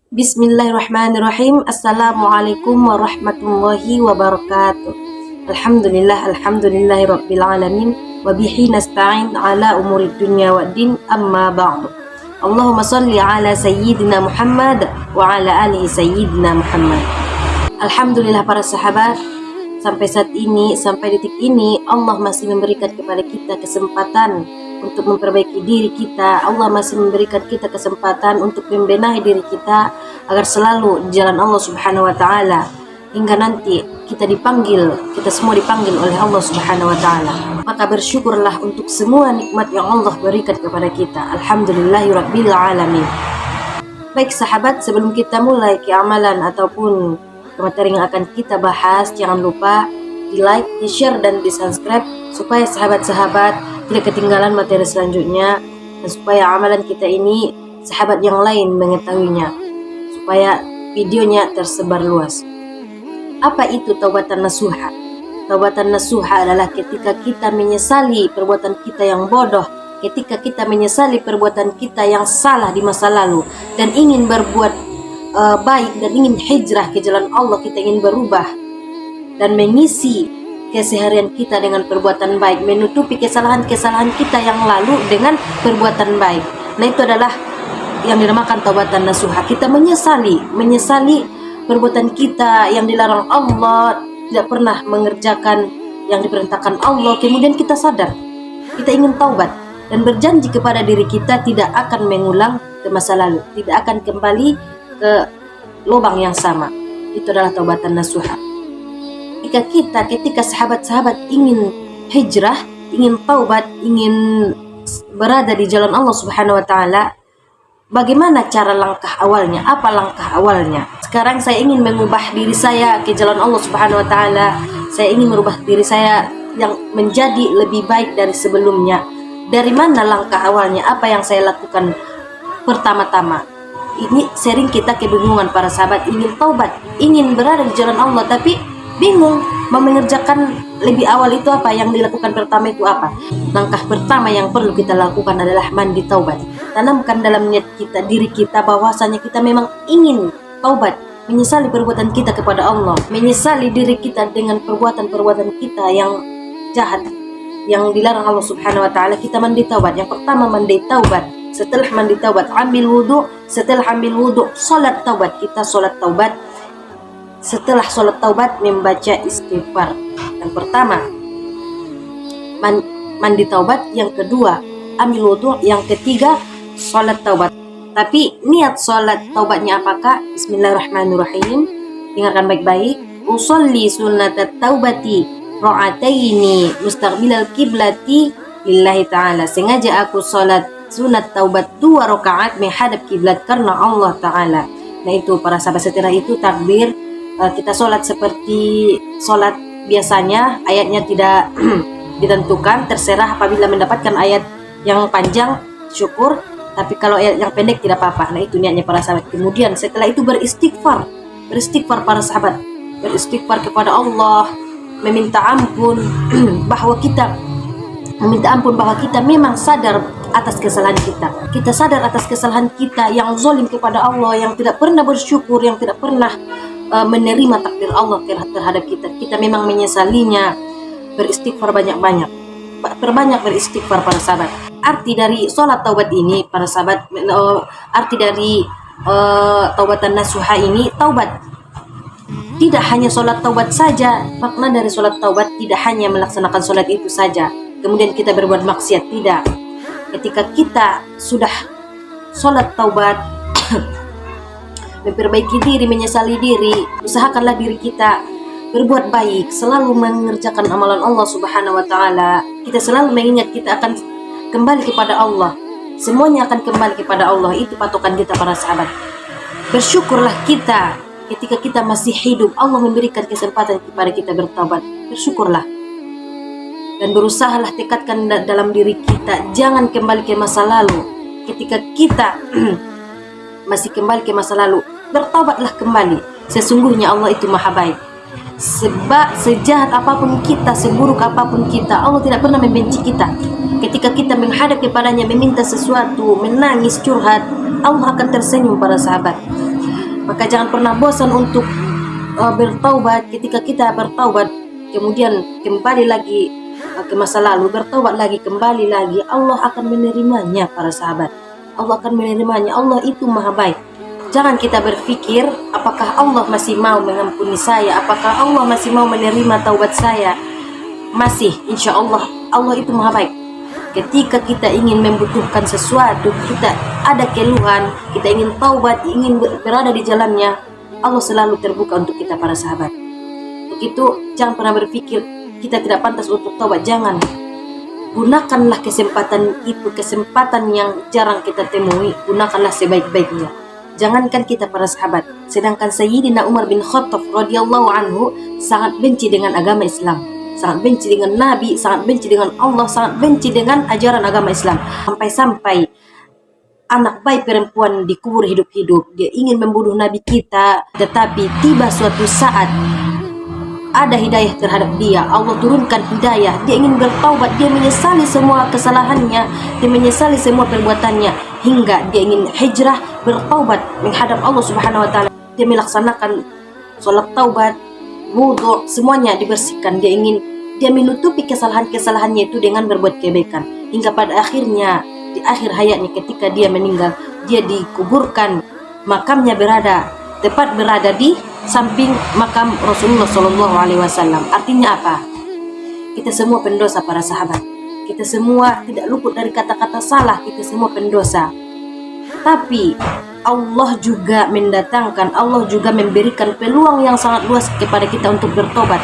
Bismillahirrahmanirrahim. Assalamualaikum warahmatullahi wabarakatuh. Alhamdulillahi rabbil alamin. Wabihi nasta'in ala umurid dunya wa din, amma ba'du. Allahumma salli ala sayyidina Muhammad wa ala alihi sayyidina Muhammad. Alhamdulillah para sahabat, sampai saat ini, sampai detik ini Allah masih memberikan kepada kita kesempatan untuk memperbaiki diri kita. Allah masih memberikan kita kesempatan untuk membenahi diri kita agar selalu di jalan Allah Subhanahu wa taala hingga nanti kita semua dipanggil oleh Allah Subhanahu wa taala. Maka bersyukurlah untuk semua nikmat yang Allah berikan kepada kita. Alhamdulillahirabbil alamin. Baik sahabat, sebelum kita mulai ke amalan ataupun materi yang akan kita bahas, jangan lupa di like, di share, dan di subscribe supaya sahabat-sahabat tidak ketinggalan materi selanjutnya, dan supaya amalan kita ini sahabat yang lain mengetahuinya, supaya videonya tersebar luas. Apa itu taubatan nasuha? Taubatan nasuha adalah ketika kita menyesali perbuatan kita yang bodoh, ketika kita menyesali perbuatan kita yang salah di masa lalu dan ingin berbuat baik dan ingin hijrah ke jalan Allah. Kita ingin berubah dan mengisi keseharian kita dengan perbuatan baik, menutupi kesalahan-kesalahan kita yang lalu dengan perbuatan baik. Nah, itu adalah yang dinamakan taubatan nasuha. Kita menyesali perbuatan kita yang dilarang Allah, tidak pernah mengerjakan yang diperintahkan Allah. Kemudian kita sadar, kita ingin taubat dan berjanji kepada diri kita tidak akan mengulang ke masa lalu, tidak akan kembali ke lubang yang sama. Itu adalah taubatan nasuha. Ketika sahabat-sahabat ingin hijrah, ingin taubat, ingin berada di jalan Allah Subhanahu wa taala, bagaimana cara langkah awalnya? Apa langkah awalnya? Sekarang saya ingin mengubah diri saya ke jalan Allah Subhanahu wa taala. Saya ingin merubah diri saya yang menjadi lebih baik dari sebelumnya. Dari mana langkah awalnya? Apa yang saya lakukan pertama-tama? Ini sering kita kebingungan para sahabat, ingin taubat, ingin berada di jalan Allah, tapi bingung mau mengerjakan lebih awal itu apa, yang dilakukan pertama itu apa. Langkah pertama yang perlu kita lakukan adalah mandi taubat. Tanamkan dalam niat kita, diri kita, bahwasanya kita memang ingin taubat, menyesali perbuatan kita kepada Allah, menyesali diri kita dengan perbuatan-perbuatan kita yang jahat, yang dilarang Allah Subhanahu wa taala. Kita mandi taubat. Yang pertama mandi taubat. Setelah mandi taubat, ambil wudhu. Setelah ambil wudhu, sholat taubat. Kita sholat taubat. Setelah sholat taubat, membaca istighfar. Yang pertama mandi taubat, yang kedua ambil wudhu, yang ketiga sholat taubat. Tapi niat sholat taubatnya apakah? Bismillahirrahmanirrahim. Dengarkan baik-baik. Usolli sunnatat taubati ra'ataini mustaqbilal kiblati lillahi ta'ala. Sengaja aku sholat sunat taubat 2 rakaat menghadap kiblat karena Allah Ta'ala. Nah itu para sahabat, setelah itu takbir. Kita sholat seperti sholat biasanya, ayatnya tidak ditentukan, terserah. Apabila mendapatkan ayat yang panjang syukur, tapi kalau ayat yang pendek tidak apa-apa. Nah itu niatnya para sahabat. Kemudian setelah itu beristighfar para sahabat, beristighfar kepada Allah, meminta ampun bahwa kita memang sadar atas kesalahan kita. Kita sadar atas kesalahan kita yang zalim kepada Allah, yang tidak pernah bersyukur, yang tidak pernah menerima takdir Allah terhadap kita. Kita memang menyesalinya. Beristighfar banyak-banyak. Perbanyak beristighfar para sahabat. Arti dari sholat taubat ini para sahabat, arti dari taubatan nasuha ini, taubat tidak hanya sholat taubat saja. Makna dari sholat taubat tidak hanya melaksanakan sholat itu saja kemudian kita berbuat maksiat, tidak. Ketika kita sudah sholat taubat, memperbaiki diri, menyesali diri, usahakanlah diri kita berbuat baik, selalu mengerjakan amalan Allah Subhanahu wa taala. Kita selalu mengingat kita akan kembali kepada Allah. Semuanya akan kembali kepada Allah. Itu patokan kita para sahabat. Bersyukurlah kita ketika kita masih hidup, Allah memberikan kesempatan kepada kita bertaubat. Bersyukurlah. Dan berusahalah tekadkan dalam diri kita, jangan kembali ke masa lalu. Ketika kita masih kembali ke masa lalu, bertaubatlah kembali. Sesungguhnya Allah itu maha baik. Sebab sejahat apapun kita, seburuk apapun kita, Allah tidak pernah membenci kita. Ketika kita menghadap kepadanya, meminta sesuatu, menangis, curhat, Allah akan tersenyum para sahabat. Maka jangan pernah bosan untuk bertaubat. Ketika kita bertaubat kemudian kembali lagi ke masa lalu, bertaubat lagi, kembali lagi, Allah akan menerimanya para sahabat. Allah akan menerimanya. Allah itu maha baik. Jangan kita berpikir apakah Allah masih mau mengampuni saya, apakah Allah masih mau menerima taubat saya. Masih, insya Allah. Allah itu maha baik. Ketika kita ingin membutuhkan sesuatu, kita ada keluhan, kita ingin taubat, ingin berada di jalannya, Allah selalu terbuka untuk kita para sahabat. Begitu, jangan pernah berpikir kita tidak pantas untuk taubat. Jangan. Gunakanlah kesempatan itu, kesempatan yang jarang kita temui, gunakanlah sebaik-baiknya. Jangankan kita para sahabat, sedangkan Sayyidina Umar bin Khattab radhiyallahu anhu sangat benci dengan agama Islam, sangat benci dengan Nabi, sangat benci dengan Allah, sangat benci dengan ajaran agama Islam. Sampai-sampai anak bayi perempuan dikubur hidup-hidup. Dia ingin membunuh Nabi kita, tetapi tiba suatu saat ada hidayah terhadap dia. Allah turunkan hidayah. Dia ingin bertaubat, dia menyesali semua kesalahannya, dia menyesali semua perbuatannya, hingga dia ingin hijrah, bertaubat menghadap Allah Subhanahu wa taala. Dia melaksanakan sholat taubat, wudu, semuanya dibersihkan. Dia menutupi kesalahan-kesalahannya itu dengan berbuat kebaikan, hingga pada akhirnya di akhir hayatnya ketika dia meninggal, dia dikuburkan, makamnya tepat berada di samping makam Rasulullah SAW. Artinya apa? Kita semua pendosa para sahabat. Kita semua tidak luput dari kata-kata salah. Kita semua pendosa. Tapi Allah juga mendatangkan, Allah juga memberikan peluang yang sangat luas kepada kita untuk bertobat.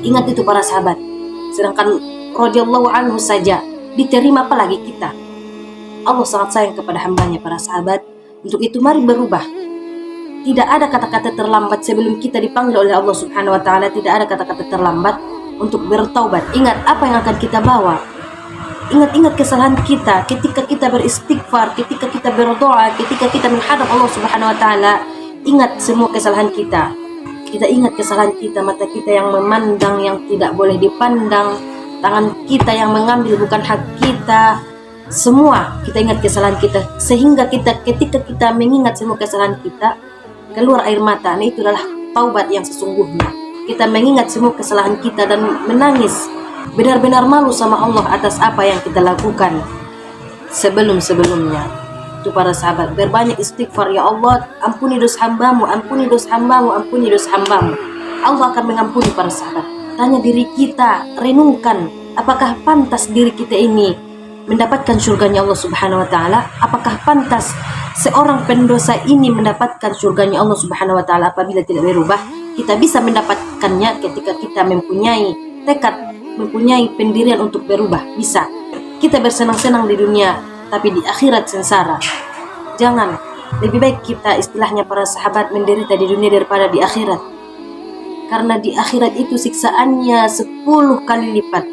Ingat itu para sahabat. Sedangkan radhiyallahu anhu saja diterima, apalagi kita. Allah sangat sayang kepada hambanya para sahabat. Untuk itu mari berubah. Tidak ada kata-kata terlambat sebelum kita dipanggil oleh Allah Subhanahu wa taala. Tidak ada kata-kata terlambat untuk bertaubat. Ingat apa yang akan kita bawa. Ingat kesalahan kita ketika kita beristighfar, ketika kita berdoa, ketika kita menghadap Allah Subhanahu wa taala. Ingat semua kesalahan kita. Kita ingat kesalahan kita, mata kita yang memandang yang tidak boleh dipandang, tangan kita yang mengambil bukan hak kita. Semua kita ingat kesalahan kita, sehingga ketika kita mengingat semua kesalahan kita, keluar air mata. Nah, itu adalah taubat yang sesungguhnya. Kita mengingat semua kesalahan kita dan menangis, benar-benar malu sama Allah atas apa yang kita lakukan sebelumnya. Itu para sahabat, berbanyak istighfar. Ya Allah, ampuni dosa hambamu, ampuni dosa hambamu, ampuni dosa hambamu. Allah akan mengampuni para sahabat. Tanya diri kita, renungkan, apakah pantas diri kita ini mendapatkan surganya Allah Subhanahu wa taala? Apakah pantas seorang pendosa ini mendapatkan surganya Allah Subhanahu wa taala apabila tidak berubah? Kita bisa mendapatkannya ketika kita mempunyai tekad, mempunyai pendirian untuk berubah. Bisa. Kita bersenang-senang di dunia, tapi di akhirat sengsara. Jangan. Lebih baik kita, istilahnya para sahabat, menderita di dunia daripada di akhirat. Karena di akhirat itu siksaannya 10 kali lipat.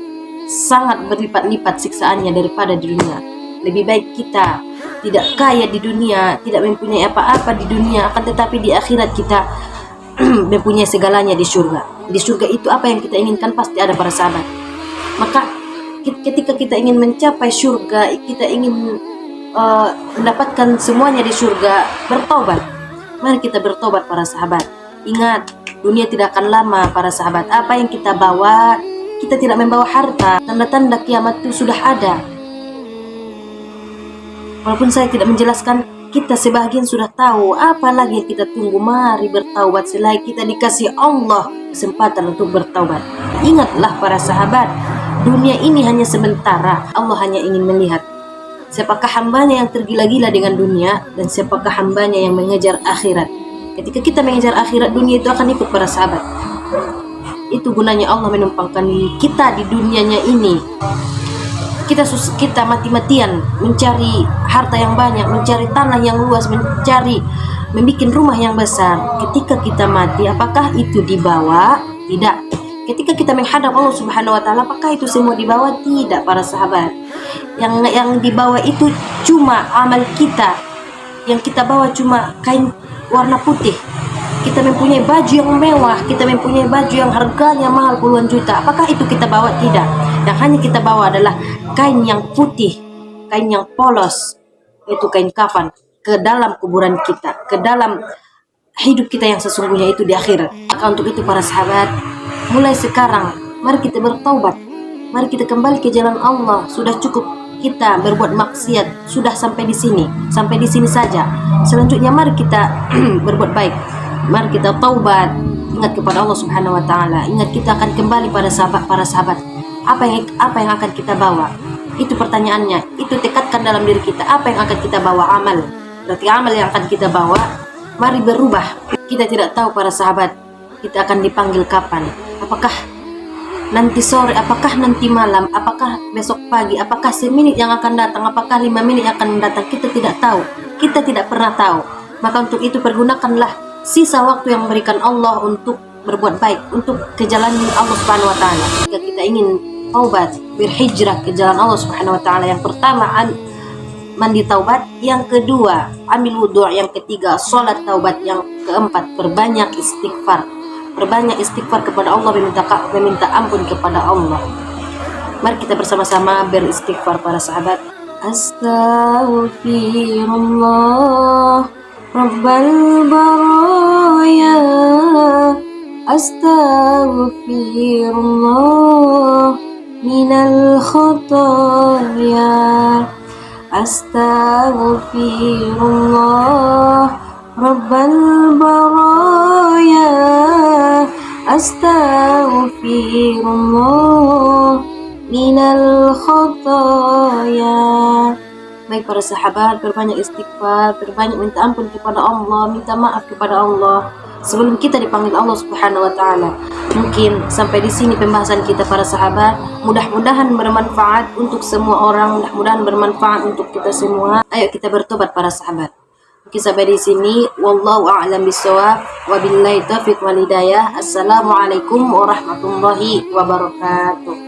Sangat berlipat-lipat siksaannya daripada di dunia. Lebih baik kita tidak kaya di dunia, tidak mempunyai apa-apa di dunia, akan tetapi di akhirat kita mempunyai segalanya di surga. Di surga itu apa yang kita inginkan pasti ada para sahabat. Maka ketika kita ingin mencapai surga, kita ingin mendapatkan semuanya di surga, bertobat. Mari kita bertobat para sahabat. Ingat, dunia tidak akan lama para sahabat. Apa yang kita bawa, kita tidak membawa harta. Tanda-tanda kiamat itu sudah ada. Walaupun saya tidak menjelaskan, kita sebagian sudah tahu. Apalagi yang kita tunggu? Mari bertaubat selagi kita dikasih Allah kesempatan untuk bertaubat. Ingatlah para sahabat, dunia ini hanya sementara. Allah hanya ingin melihat siapakah hambanya yang tergila-gila dengan dunia, dan siapakah hambanya yang mengejar akhirat. Ketika kita mengejar akhirat, dunia itu akan ikut para sahabat. Itu gunanya Allah menumpangkan kita di dunianya ini. Kita mati-matian mencari harta yang banyak, mencari tanah yang luas, membuat rumah yang besar. Ketika kita mati, apakah itu dibawa? Tidak. Ketika kita menghadap Allah Subhanahu wa taala, apakah itu semua dibawa? Tidak para sahabat. Yang dibawa itu cuma amal kita. Yang kita bawa cuma kain warna putih. Kita mempunyai baju yang mewah, kita mempunyai baju yang harganya mahal puluhan juta. Apakah itu kita bawa? Tidak. Yang hanya kita bawa adalah kain yang putih, kain yang polos, itu kain kafan. ke dalam kuburan kita, ke dalam hidup kita yang sesungguhnya itu di akhirat. Maka untuk itu para sahabat, mulai sekarang mari kita bertaubat, mari kita kembali ke jalan Allah. Sudah cukup kita berbuat maksiat, sudah sampai di sini saja. Selanjutnya mari kita berbuat baik, mari kita taubat, ingat kepada Allah Subhanahu wa taala. Ingat kita akan kembali para sahabat. Apa yang akan kita bawa? Itu pertanyaannya. Itu tekadkan dalam diri kita, apa yang akan kita bawa? Amal. Berarti amal yang akan kita bawa, mari berubah. Kita tidak tahu para sahabat, kita akan dipanggil kapan. Apakah nanti sore, apakah nanti malam, apakah besok pagi, apakah semenit yang akan datang, apakah 5 menit yang akan datang? Kita tidak tahu, kita tidak pernah tahu. Maka untuk itu pergunakanlah sisa waktu yang memberikan Allah untuk berbuat baik, untuk ke jalan Allah Subhanahu wa taala. Jika kita ingin taubat, berhijrah ke jalan Allah Subhanahu wa taala, yang pertama mandi taubat, yang kedua ambil wudhu, yang ketiga sholat taubat, yang keempat perbanyak istighfar kepada Allah, meminta ampun kepada Allah. Mari kita bersama-sama beristighfar para sahabat. Astaghfirullah Rabbal baraya, astaghfirullah minal khataya, astaghfirullah Rabbal baraya, astaghfirullah minal khataya. Baik para sahabat, berbanyak istighfar, berbanyak minta ampun kepada Allah, minta maaf kepada Allah sebelum kita dipanggil Allah Subhanahu wa taala. Mungkin sampai di sini pembahasan kita para sahabat. Mudah-mudahan bermanfaat untuk semua orang, mudah-mudahan bermanfaat untuk kita semua. Ayo kita bertobat para sahabat. Mungkin sampai di sini. Wallahu a'lam bishawab. Wabillahi taufiq wal hidayah. Assalamualaikum warahmatullahi wabarakatuh.